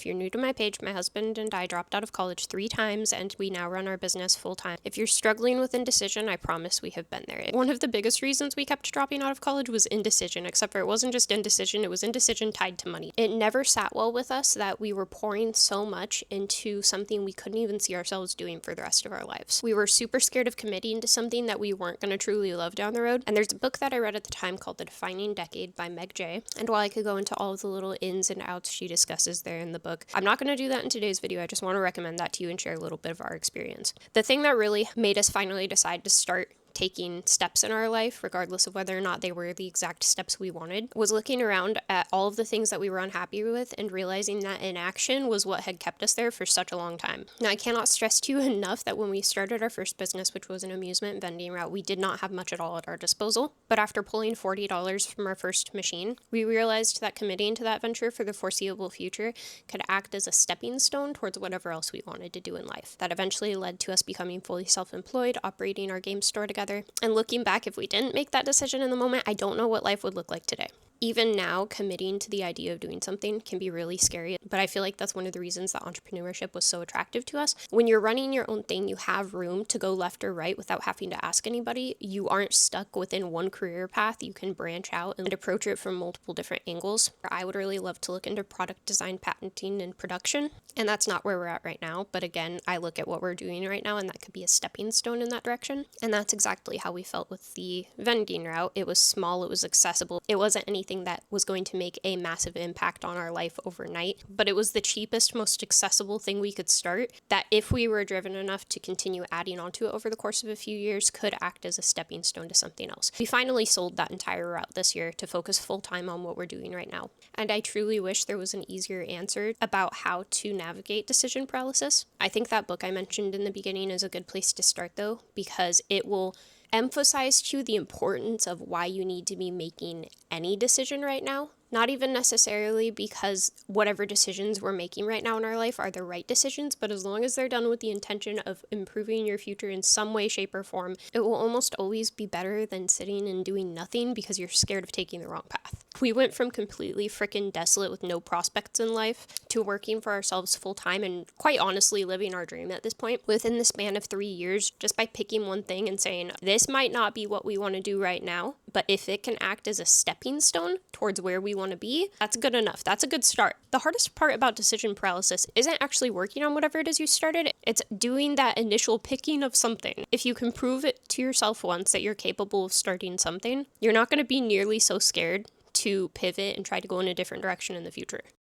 If you're new to my page, my husband and I dropped out of college 3 times and we now run our business full time. If you're struggling with indecision, I promise we have been there. One of the biggest reasons we kept dropping out of college was indecision, except for it wasn't just indecision, it was indecision tied to money. It never sat well with us that we were pouring so much into something we couldn't even see ourselves doing for the rest of our lives. We were super scared of committing to something that we weren't going to truly love down the road. And there's a book that I read at the time called The Defining Decade by Meg Jay. And while I could go into all of the little ins and outs she discusses there in the book, I'm not going to do that in today's video. I just want to recommend that to you and share a little bit of our experience. The thing that really made us finally decide to start taking steps in our life, regardless of whether or not they were the exact steps we wanted, was looking around at all of the things that we were unhappy with and realizing that inaction was what had kept us there for such a long time. Now, I cannot stress to you enough that when we started our first business, which was an amusement vending route, we did not have much at all at our disposal. But after pulling $40 from our first machine, we realized that committing to that venture for the foreseeable future could act as a stepping stone towards whatever else we wanted to do in life. That eventually led to us becoming fully self-employed, operating our game store together. And looking back, if we didn't make that decision in the moment, I don't know what life would look like today. Even now, committing to the idea of doing something can be really scary, but I feel like that's one of the reasons that entrepreneurship was so attractive to us. When you're running your own thing, you have room to go left or right without having to ask anybody. You aren't stuck within one career path. You can branch out and approach it from multiple different angles. I would really love to look into product design, patenting, and production, and that's not where we're at right now. But again, I look at what we're doing right now, and that could be a stepping stone in that direction. And that's exactly how we felt with the vending route. It was small, it was accessible. It wasn't anything that was going to make a massive impact on our life overnight, but it was the cheapest, most accessible thing we could start that, if we were driven enough to continue adding onto it over the course of a few years, could act as a stepping stone to something else. We finally sold that entire route this year to focus full time on what we're doing right now. And I truly wish there was an easier answer about how to navigate decision paralysis. I think that book I mentioned in the beginning is a good place to start though, because it will emphasize to you the importance of why you need to be making any decision right now. Not even necessarily because whatever decisions we're making right now in our life are the right decisions, but as long as they're done with the intention of improving your future in some way, shape, or form, it will almost always be better than sitting and doing nothing because you're scared of taking the wrong path. We went from completely freaking desolate with no prospects in life to working for ourselves full time and quite honestly living our dream at this point within the span of 3 years, just by picking one thing and saying, this might not be what we want to do right now, but if it can act as a stepping stone towards where we want to be, that's good enough. That's a good start. The hardest part about decision paralysis isn't actually working on whatever it is you started. It's doing that initial picking of something. If you can prove it to yourself once that you're capable of starting something, you're not going to be nearly so scared to pivot and try to go in a different direction in the future.